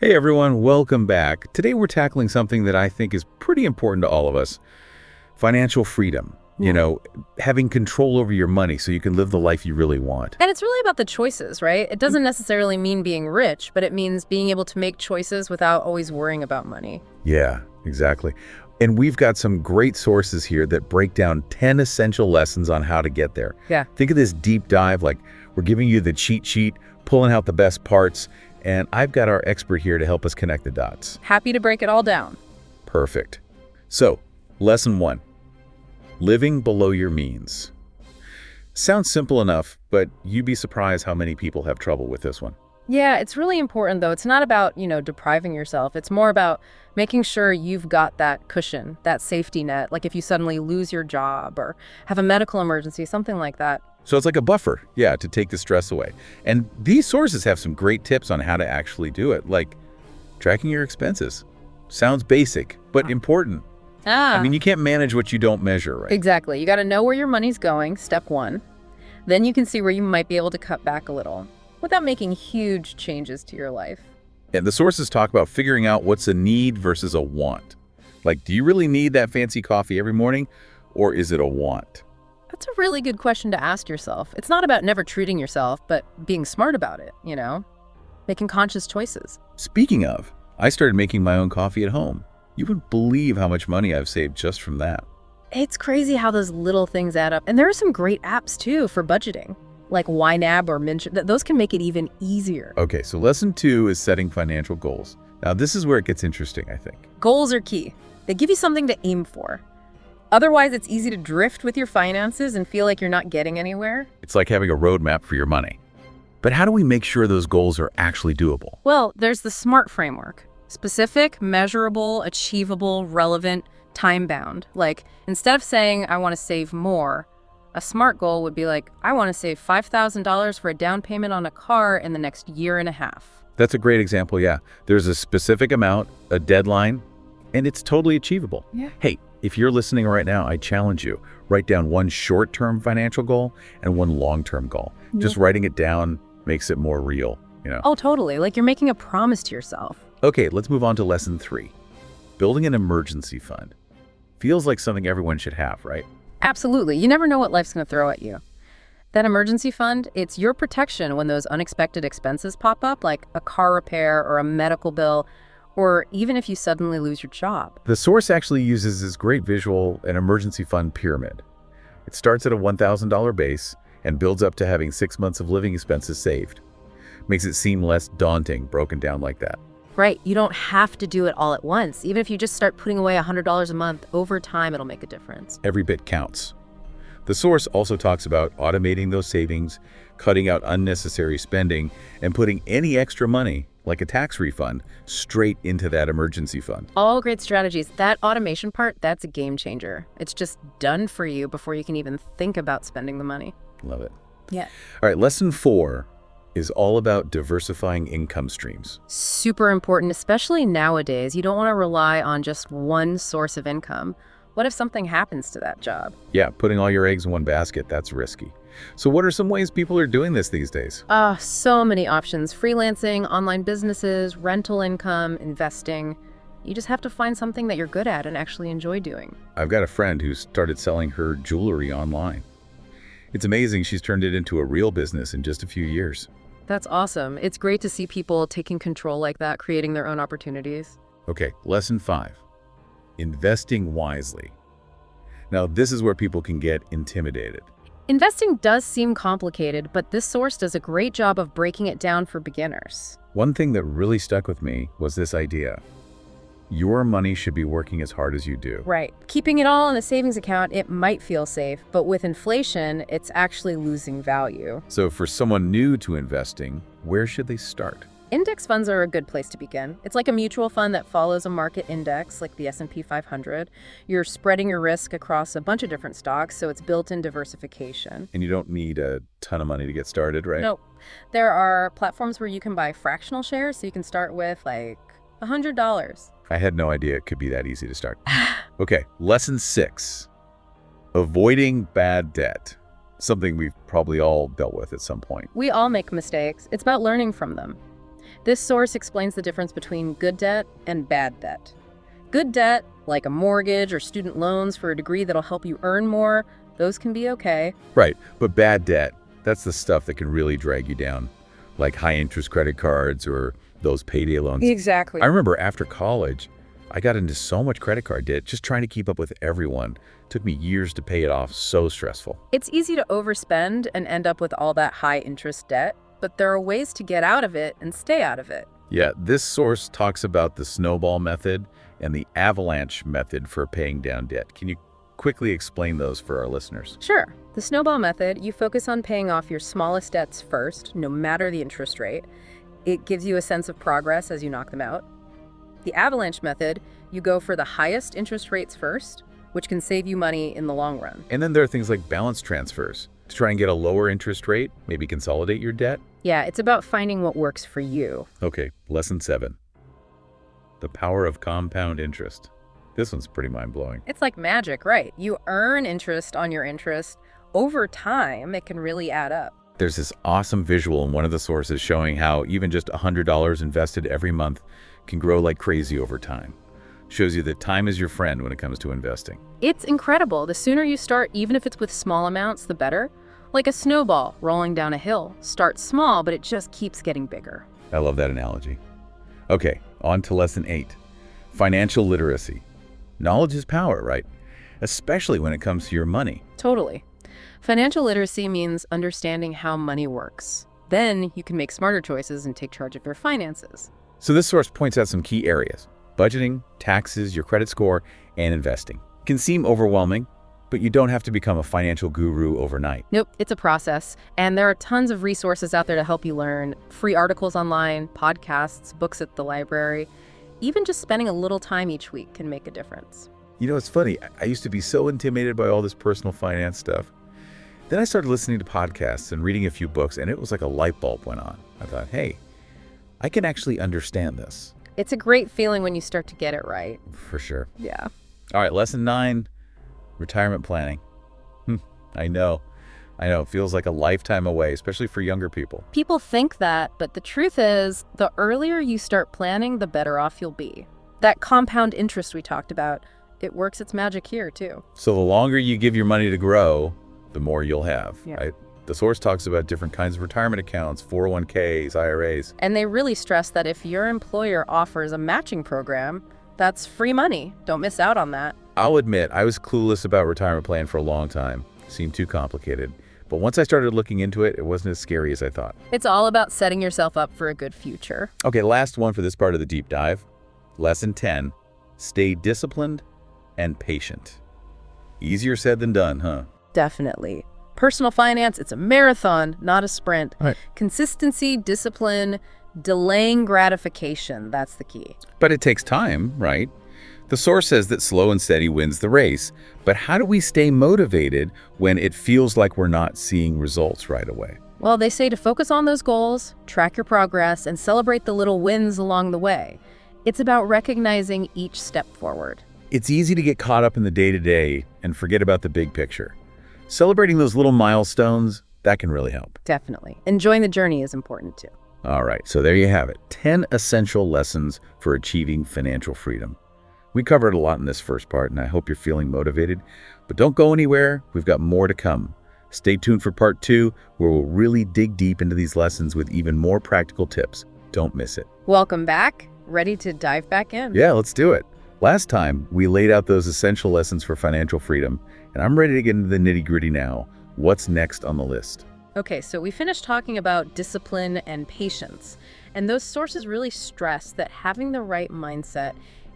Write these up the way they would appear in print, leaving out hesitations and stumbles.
Hey everyone, welcome back. Today we're tackling something that I think is pretty important to all of us. Financial freedom. Having control over your money so you can live the life you really want. And it's really about the choices, right? It doesn't necessarily mean being rich, but it means being able to make choices without always worrying about money. Yeah, exactly. And we've got some great sources here that break down 10 essential lessons on how to get there. Yeah. Think of this deep dive like we're giving you the cheat sheet, pulling out the best parts, and I've got our expert here to help us connect the dots. Happy to break it all down. Perfect. So, lesson 1. Living below your means. Sounds simple enough, but you'd be surprised how many people have trouble with this one. Yeah, it's really important, though. It's not about, depriving yourself. It's more about making sure you've got that cushion, that safety net, like if you suddenly lose your job or have a medical emergency, something like that. So it's like a buffer, to take the stress away. And these sources have some great tips on how to actually do it, like tracking your expenses. Sounds basic, but important. I mean, you can't manage what you don't measure, right? Exactly. You got to know where your money's going, step 1. Then you can see where you might be able to cut back a little without making huge changes to your life. And the sources talk about figuring out what's a need versus a want. Like, do you really need that fancy coffee every morning, or is it a want? That's a really good question to ask yourself. It's not about never treating yourself, but being smart about it, making conscious choices. Speaking of, I started making my own coffee at home. You wouldn't believe how much money I've saved just from that. It's crazy how those little things add up. And there are some great apps, too, for budgeting, like YNAB or Mint. Those can make it even easier. Okay, so lesson 2 is setting financial goals. Now, this is where it gets interesting, I think. Goals are key. They give you something to aim for. Otherwise, it's easy to drift with your finances and feel like you're not getting anywhere. It's like having a roadmap for your money. But how do we make sure those goals are actually doable? Well, there's the SMART framework. Specific, measurable, achievable, relevant, time-bound. Like, instead of saying, I want to save more, a SMART goal would be like, I want to save $5,000 for a down payment on a car in the next year and a half. That's a great example, yeah. There's a specific amount, a deadline, and it's totally achievable. Yeah. Hey, if you're listening right now, I challenge you. Write down one short-term financial goal and one long-term goal. Yeah. Just writing it down makes it more real, Oh, totally. Like you're making a promise to yourself. Okay, let's move on to lesson 3. Building an emergency fund. Feels like something everyone should have, right? Absolutely. You never know what life's going to throw at you. That emergency fund, it's your protection when those unexpected expenses pop up, like a car repair or a medical bill, or even if you suddenly lose your job. The source actually uses this great visual, an emergency fund pyramid. It starts at a $1,000 base and builds up to having 6 months of living expenses saved. Makes it seem less daunting, broken down like that. Right. You don't have to do it all at once. Even if you just start putting away $100 a month, over time, it'll make a difference. Every bit counts. The source also talks about automating those savings, cutting out unnecessary spending, and putting any extra money, like a tax refund, straight into that emergency fund. All great strategies. That automation part, that's a game changer. It's just done for you before you can even think about spending the money. Love it. Yeah. All right, lesson 4 is all about diversifying income streams. Super important, especially nowadays. You don't want to rely on just one source of income. What if something happens to that job? Yeah, putting all your eggs in one basket, that's risky. So what are some ways people are doing this these days? So many options. Freelancing, online businesses, rental income, investing. You just have to find something that you're good at and actually enjoy doing. I've got a friend who started selling her jewelry online. It's amazing she's turned it into a real business in just a few years. That's awesome. It's great to see people taking control like that, creating their own opportunities. Okay, lesson 5. Investing wisely. Now, this is where people can get intimidated. Investing does seem complicated, but this source does a great job of breaking it down for beginners. One thing that really stuck with me was this idea. Your money should be working as hard as you do. Right. Keeping it all in a savings account, it might feel safe, but with inflation, it's actually losing value. So for someone new to investing, where should they start? Index funds are a good place to begin. It's like a mutual fund that follows a market index, like the S&P 500. You're spreading your risk across a bunch of different stocks, so it's built-in diversification. And you don't need a ton of money to get started, right? Nope. There are platforms where you can buy fractional shares, so you can start with like $100. I had no idea it could be that easy to start. Okay, lesson 6. Avoiding bad debt. Something we've probably all dealt with at some point. We all make mistakes. It's about learning from them. This source explains the difference between good debt and bad debt. Good debt, like a mortgage or student loans for a degree that'll help you earn more, those can be okay. Right, but bad debt, that's the stuff that can really drag you down, like high-interest credit cards or those payday loans. Exactly. I remember after college, I got into so much credit card debt just trying to keep up with everyone. It took me years to pay it off. So stressful. It's easy to overspend and end up with all that high-interest debt, but there are ways to get out of it and stay out of it. Yeah, this source talks about the snowball method and the avalanche method for paying down debt. Can you quickly explain those for our listeners? Sure. The snowball method, you focus on paying off your smallest debts first, no matter the interest rate. It gives you a sense of progress as you knock them out. The avalanche method, you go for the highest interest rates first, which can save you money in the long run. And then there are things like balance transfers. To try and get a lower interest rate, maybe consolidate your debt? Yeah, it's about finding what works for you. Okay, lesson 7. The power of compound interest. This one's pretty mind-blowing. It's like magic, right? You earn interest on your interest. Over time, it can really add up. There's this awesome visual in one of the sources showing how even just $100 invested every month can grow like crazy over time. Shows you that time is your friend when it comes to investing. It's incredible. The sooner you start, even if it's with small amounts, the better. Like a snowball rolling down a hill. Starts small, but it just keeps getting bigger. I love that analogy. Okay, on to lesson 8. Financial literacy. Knowledge is power, right? Especially when it comes to your money. Totally. Financial literacy means understanding how money works. Then you can make smarter choices and take charge of your finances. So this source points out some key areas: budgeting, taxes, your credit score, and investing. It can seem overwhelming, but you don't have to become a financial guru overnight. Nope, it's a process. And there are tons of resources out there to help you learn. Free articles online, podcasts, books at the library. Even just spending a little time each week can make a difference. You know, it's funny. I used to be so intimidated by all this personal finance stuff. Then I started listening to podcasts and reading a few books, and it was like a light bulb went on. I thought, hey, I can actually understand this. It's a great feeling when you start to get it right. For sure. Yeah. All right, lesson 9, retirement planning. I know. It feels like a lifetime away, especially for younger people. People think that, but the truth is, the earlier you start planning, the better off you'll be. That compound interest we talked about, it works its magic here, too. So the longer you give your money to grow, the more you'll have, Yeah. right? The source talks about different kinds of retirement accounts, 401ks, IRAs. And they really stress that if your employer offers a matching program, that's free money. Don't miss out on that. I'll admit, I was clueless about retirement plan for a long time. It seemed too complicated. But once I started looking into it, it wasn't as scary as I thought. It's all about setting yourself up for a good future. Okay, last one for this part of the deep dive. Lesson 10, stay disciplined and patient. Easier said than done, huh? Definitely. Personal finance, it's a marathon, not a sprint. Right. Consistency, discipline, delaying gratification, that's the key. But it takes time, right? The source says that slow and steady wins the race. But how do we stay motivated when it feels like we're not seeing results right away? Well, they say to focus on those goals, track your progress, and celebrate the little wins along the way. It's about recognizing each step forward. It's easy to get caught up in the day-to-day and forget about the big picture. Celebrating those little milestones, that can really help. Definitely. Enjoying the journey is important too. All right, so there you have it. 10 essential lessons for achieving financial freedom. We covered a lot in this first part, and I hope you're feeling motivated. But don't go anywhere. We've got more to come. Stay tuned for part 2, where we'll really dig deep into these lessons with even more practical tips. Don't miss it. Welcome back. Ready to dive back in? Yeah, let's do it. Last time, we laid out those essential lessons for financial freedom, and I'm ready to get into the nitty-gritty now. What's next on the list? Okay, so we finished talking about discipline and patience, and those sources really stress that having the right mindset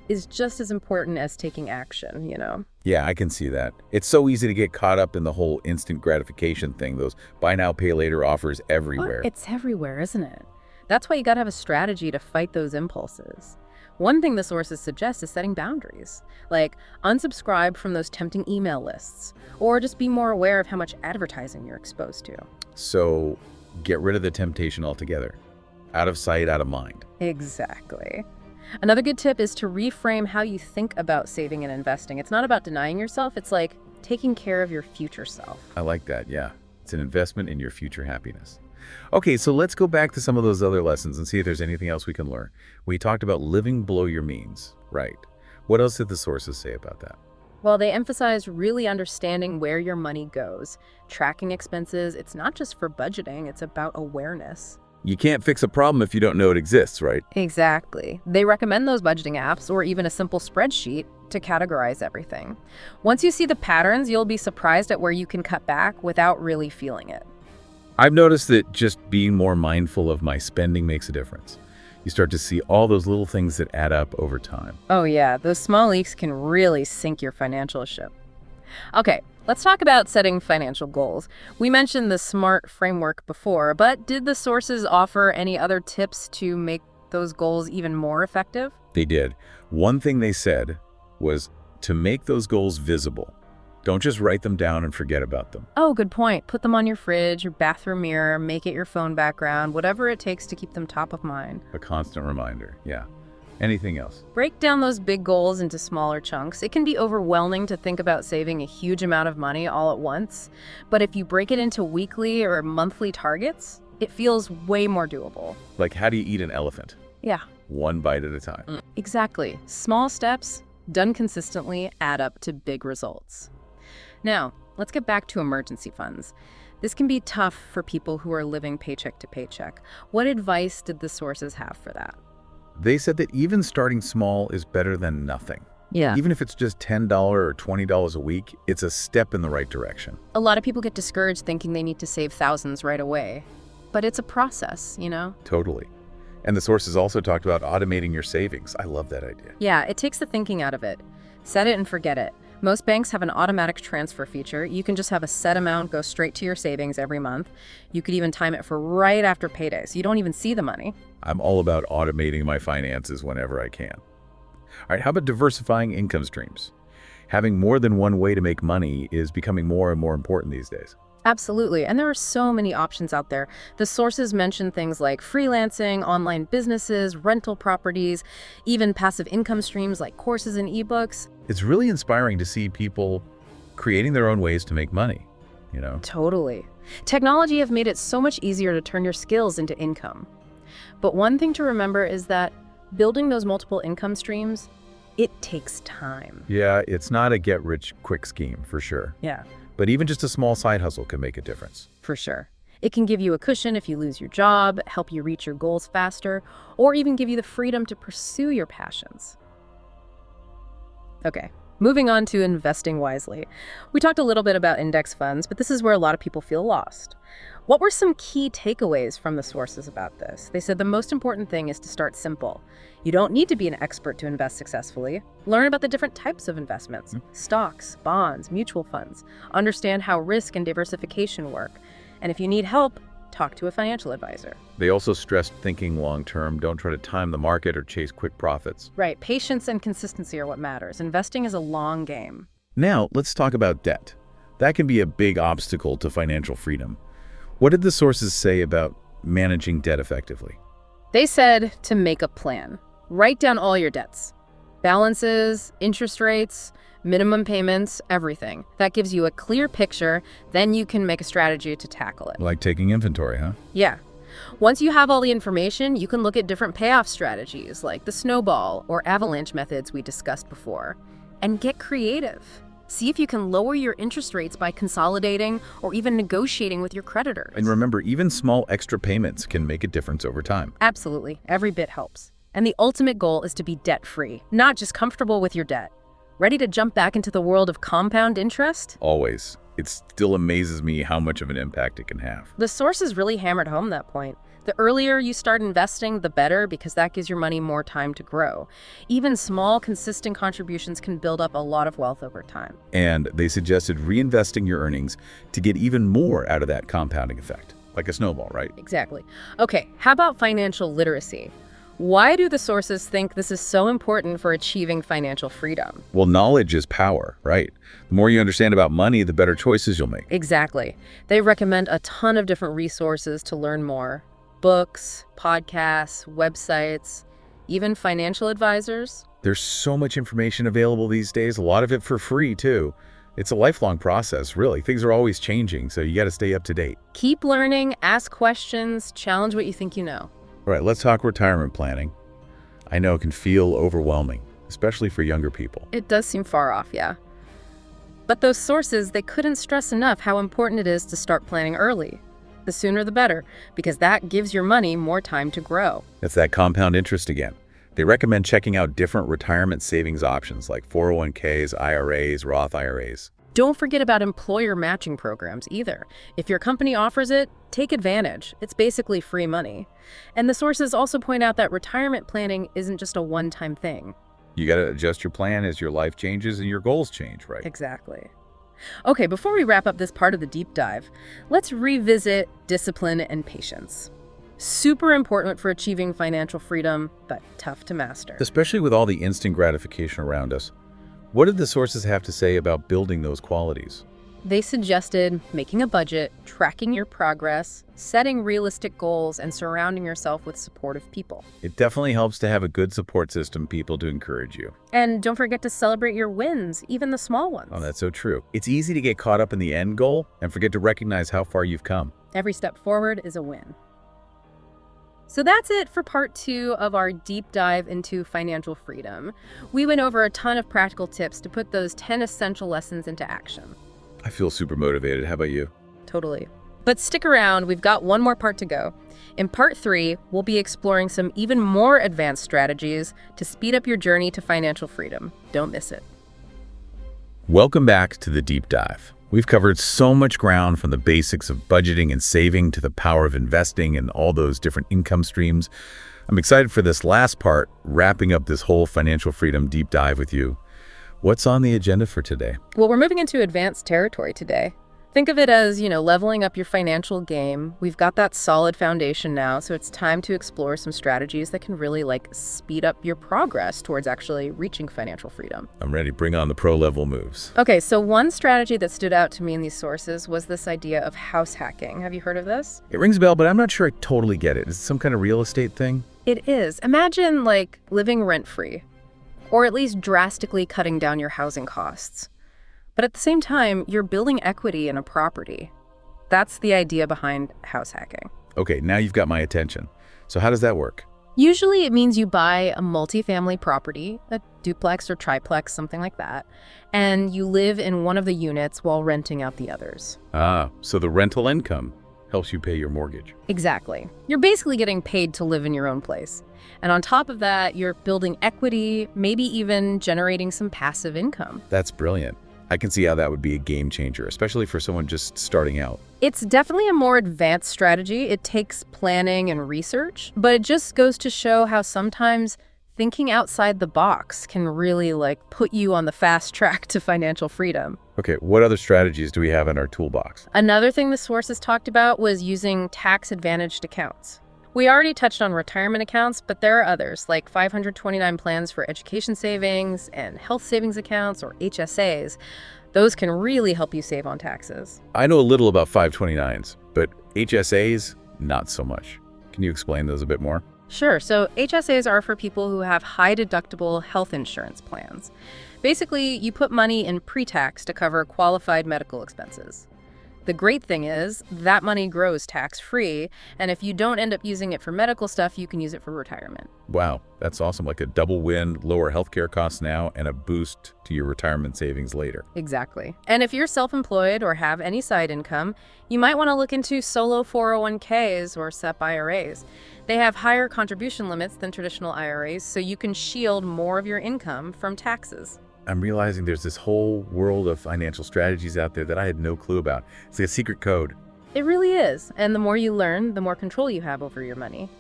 is just as important as taking action, you know? Yeah, I can see that. It's so easy to get caught up in the whole instant gratification thing, those buy now, pay later offers everywhere. It's everywhere, isn't it? That's why you gotta have a strategy to fight those impulses. One thing the sources suggest is setting boundaries, like unsubscribe from those tempting email lists, or just be more aware of how much advertising you're exposed to. So get rid of the temptation altogether. Out of sight, out of mind. Exactly. Another good tip is to reframe how you think about saving and investing. It's not about denying yourself, it's like taking care of your future self. I like that, yeah. It's an investment in your future happiness. Okay, so let's go back to some of those other lessons and see if there's anything else we can learn. We talked about living below your means, right? What else did the sources say about that? Well, they emphasize really understanding where your money goes. Tracking expenses, it's not just for budgeting, it's about awareness. You can't fix a problem if you don't know it exists, right? Exactly. They recommend those budgeting apps or even a simple spreadsheet to categorize everything. Once you see the patterns, you'll be surprised at where you can cut back without really feeling it. I've noticed that just being more mindful of my spending makes a difference. You start to see all those little things that add up over time. Oh yeah, those small leaks can really sink your financial ship. Okay, let's talk about setting financial goals. We mentioned the SMART framework before, but did the sources offer any other tips to make those goals even more effective? They did. One thing they said was to make those goals visible. Don't just write them down and forget about them. Oh, good point. Put them on your fridge, your bathroom mirror, make it your phone background, whatever it takes to keep them top of mind. A constant reminder, yeah. Anything else? Break down those big goals into smaller chunks. It can be overwhelming to think about saving a huge amount of money all at once, but if you break it into weekly or monthly targets, it feels way more doable. Like, how do you eat an elephant? Yeah. One bite at a time. Exactly. Small steps, done consistently, add up to big results. Now, let's get back to emergency funds. This can be tough for people who are living paycheck to paycheck. What advice did the sources have for that? They said that even starting small is better than nothing. Yeah. Even if it's just $10 or $20 a week, it's a step in the right direction. A lot of people get discouraged thinking they need to save thousands right away. But it's a process, you know? Totally. And the sources also talked about automating your savings. I love that idea. Yeah, it takes the thinking out of it. Set it and forget it. Most banks have an automatic transfer feature. You can just have a set amount go straight to your savings every month. You could even time it for right after payday, so you don't even see the money. I'm all about automating my finances whenever I can. All right, how about diversifying income streams? Having more than one way to make money is becoming more and more important these days. Absolutely, and there are so many options out there. The sources mention things like freelancing, online businesses, rental properties, even passive income streams like courses and ebooks. It's really inspiring to see people creating their own ways to make money, you know? Totally. Technology have made it so much easier to turn your skills into income. But one thing to remember is that building those multiple income streams, it takes time. Yeah, it's not a get-rich-quick scheme, for sure. Yeah. But even just a small side hustle can make a difference. For sure. It can give you a cushion if you lose your job, help you reach your goals faster, or even give you the freedom to pursue your passions. Okay, moving on to investing wisely. We talked a little bit about index funds, but this is where a lot of people feel lost. What were some key takeaways from the sources about this? They said the most important thing is to start simple. You don't need to be an expert to invest successfully. Learn about the different types of investments, stocks, bonds, mutual funds. Understand how risk and diversification work. And if you need help, talk to a financial advisor. They also stressed thinking long-term. Don't try to time the market or chase quick profits. Right. Patience and consistency are what matters. Investing is a long game. Now, let's talk about debt. That can be a big obstacle to financial freedom. What did the sources say about managing debt effectively? They said to make a plan. Write down all your debts. Balances, interest rates, minimum payments, everything. That gives you a clear picture, then you can make a strategy to tackle it. Like taking inventory, huh? Yeah. Once you have all the information, you can look at different payoff strategies like the snowball or avalanche methods we discussed before. And get creative. See if you can lower your interest rates by consolidating or even negotiating with your creditors. And remember, even small extra payments can make a difference over time. Absolutely. Every bit helps. And the ultimate goal is to be debt-free, not just comfortable with your debt. Ready to jump back into the world of compound interest? Always. It still amazes me how much of an impact it can have. The sources really hammered home that point. The earlier you start investing, the better, because that gives your money more time to grow. Even small, consistent contributions can build up a lot of wealth over time. And they suggested reinvesting your earnings to get even more out of that compounding effect. Like a snowball, right? Exactly. Okay, how about financial literacy? Why do the sources think this is so important for achieving financial freedom? Well, knowledge is power, right? The more you understand about money, the better choices you'll make. Exactly. They recommend a ton of different resources to learn more. Books, podcasts, websites, even financial advisors. There's so much information available these days, a lot of it for free too. It's a lifelong process, really. Things are always changing, so you got to stay up to date. Keep learning, ask questions, challenge what you think you know. All right, let's talk retirement planning. I know it can feel overwhelming, especially for younger people. It does seem far off, yeah. But those sources, they couldn't stress enough how important it is to start planning early. The sooner the better, because that gives your money more time to grow. It's that compound interest again. They recommend checking out different retirement savings options like 401ks, IRAs, Roth IRAs. Don't forget about employer matching programs either. If your company offers it, take advantage. It's basically free money. And the sources also point out that retirement planning isn't just a one-time thing. You got to adjust your plan as your life changes and your goals change, right? Exactly. Okay, before we wrap up this part of the deep dive, let's revisit discipline and patience. Super important for achieving financial freedom, but tough to master. Especially with all the instant gratification around us. What did the sources have to say about building those qualities? They suggested making a budget, tracking your progress, setting realistic goals, and surrounding yourself with supportive people. It definitely helps to have a good support system, people to encourage you. And don't forget to celebrate your wins, even the small ones. Oh, that's so true. It's easy to get caught up in the end goal and forget to recognize how far you've come. Every step forward is a win. So that's it for part 2 of our deep dive into financial freedom. We went over a ton of practical tips to put those 10 essential lessons into action. I feel super motivated. How about you? Totally. But stick around, we've got one more part to go. In part 3, we'll be exploring some even more advanced strategies to speed up your journey to financial freedom. Don't miss it. Welcome back to the deep dive. We've covered so much ground, from the basics of budgeting and saving to the power of investing and all those different income streams. I'm excited for this last part, wrapping up this whole financial freedom deep dive with you. What's on the agenda for today? Well, we're moving into advanced territory today. Think of it as, leveling up your financial game. We've got that solid foundation now, so it's time to explore some strategies that can really, speed up your progress towards actually reaching financial freedom. I'm ready. Bring on the pro-level moves. Okay, so one strategy that stood out to me in these sources was this idea of house hacking. Have you heard of this? It rings a bell, but I'm not sure I totally get it. Is it some kind of real estate thing? It is. Imagine, living rent-free, or at least drastically cutting down your housing costs. But at the same time, you're building equity in a property. That's the idea behind house hacking. Okay, now you've got my attention. So how does that work? Usually it means you buy a multifamily property, a duplex or triplex, something like that, and you live in one of the units while renting out the others. Ah, so the rental income helps you pay your mortgage. Exactly. You're basically getting paid to live in your own place. And on top of that, you're building equity, maybe even generating some passive income. That's brilliant. I can see how that would be a game changer, especially for someone just starting out. It's definitely a more advanced strategy. It takes planning and research, but it just goes to show how sometimes thinking outside the box can really put you on the fast track to financial freedom. Okay, what other strategies do we have in our toolbox? Another thing the sources talked about was using tax-advantaged accounts. We already touched on retirement accounts, but there are others, like 529 plans for education savings and health savings accounts, or HSAs. Those can really help you save on taxes. I know a little about 529s, but HSAs, not so much. Can you explain those a bit more? Sure. So HSAs are for people who have high deductible health insurance plans. Basically, you put money in pre-tax to cover qualified medical expenses. The great thing is that money grows tax-free, and if you don't end up using it for medical stuff, you can use it for retirement. Wow, that's awesome. Like a double win, lower healthcare costs now, and a boost to your retirement savings later. Exactly. And if you're self-employed or have any side income, you might want to look into solo 401ks or SEP IRAs. They have higher contribution limits than traditional IRAs, so you can shield more of your income from taxes. I'm realizing there's this whole world of financial strategies out there that I had no clue about. It's like a secret code. It really is. And the more you learn, the more control you have over your money.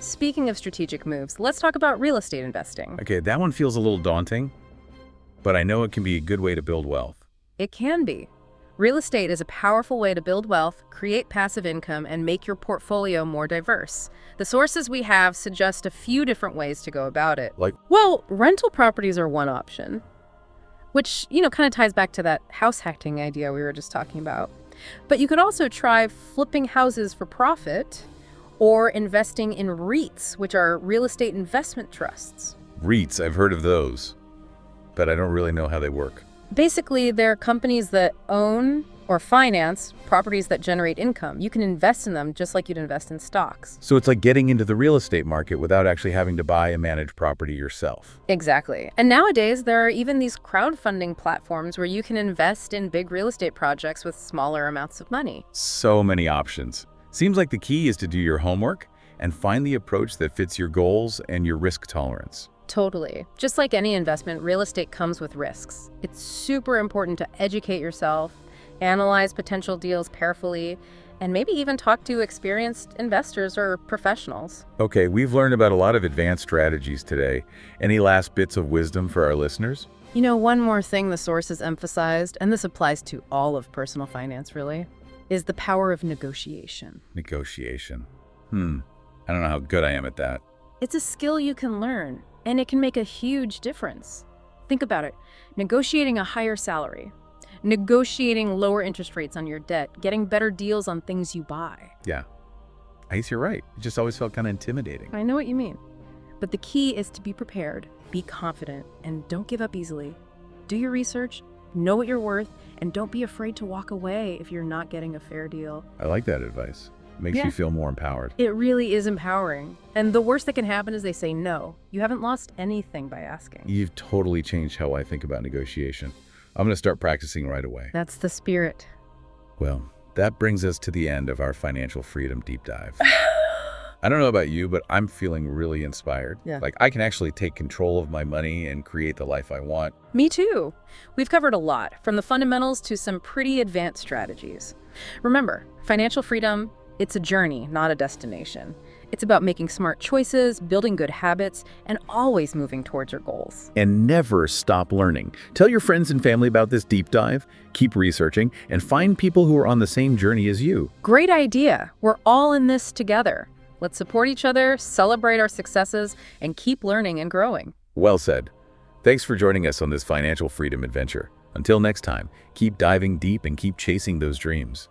Speaking of strategic moves, let's talk about real estate investing. Okay, that one feels a little daunting, but I know it can be a good way to build wealth. It can be. Real estate is a powerful way to build wealth, create passive income, and make your portfolio more diverse. The sources we have suggest a few different ways to go about it. Well, rental properties are one option, which, kind of ties back to that house hacking idea we were just talking about. But you could also try flipping houses for profit or investing in REITs, which are real estate investment trusts. REITs, I've heard of those, but I don't really know how they work. Basically, they're companies that own or finance properties that generate income. You can invest in them just like you'd invest in stocks. So it's like getting into the real estate market without actually having to buy and manage property yourself. Exactly. And nowadays, there are even these crowdfunding platforms where you can invest in big real estate projects with smaller amounts of money. So many options. Seems like the key is to do your homework and find the approach that fits your goals and your risk tolerance. Totally. Just like any investment, real estate comes with risks. It's super important to educate yourself, analyze potential deals carefully, and maybe even talk to experienced investors or professionals. Okay, we've learned about a lot of advanced strategies today. Any last bits of wisdom for our listeners? You know, one more thing the sources emphasized, and this applies to all of personal finance really, is the power of negotiation. Negotiation. I don't know how good I am at that. It's a skill you can learn, and it can make a huge difference. Think about it. Negotiating a higher salary, negotiating lower interest rates on your debt, getting better deals on things you buy. Yeah, I guess you're right. It just always felt kind of intimidating. I know what you mean. But the key is to be prepared, be confident, and don't give up easily. Do your research, know what you're worth, and don't be afraid to walk away if you're not getting a fair deal. I like that advice. Makes you feel more empowered. It really is empowering. And the worst that can happen is they say no. You haven't lost anything by asking. You've totally changed how I think about negotiation. I'm going to start practicing right away. That's the spirit. Well, that brings us to the end of our financial freedom deep dive. I don't know about you, but I'm feeling really inspired. Yeah. Like I can actually take control of my money and create the life I want. Me too. We've covered a lot, from the fundamentals to some pretty advanced strategies. Remember, financial freedom, it's a journey, not a destination. It's about making smart choices, building good habits, and always moving towards your goals. And never stop learning. Tell your friends and family about this deep dive, keep researching, and find people who are on the same journey as you. Great idea. We're all in this together. Let's support each other, celebrate our successes, and keep learning and growing. Well said. Thanks for joining us on this financial freedom adventure. Until next time, keep diving deep and keep chasing those dreams.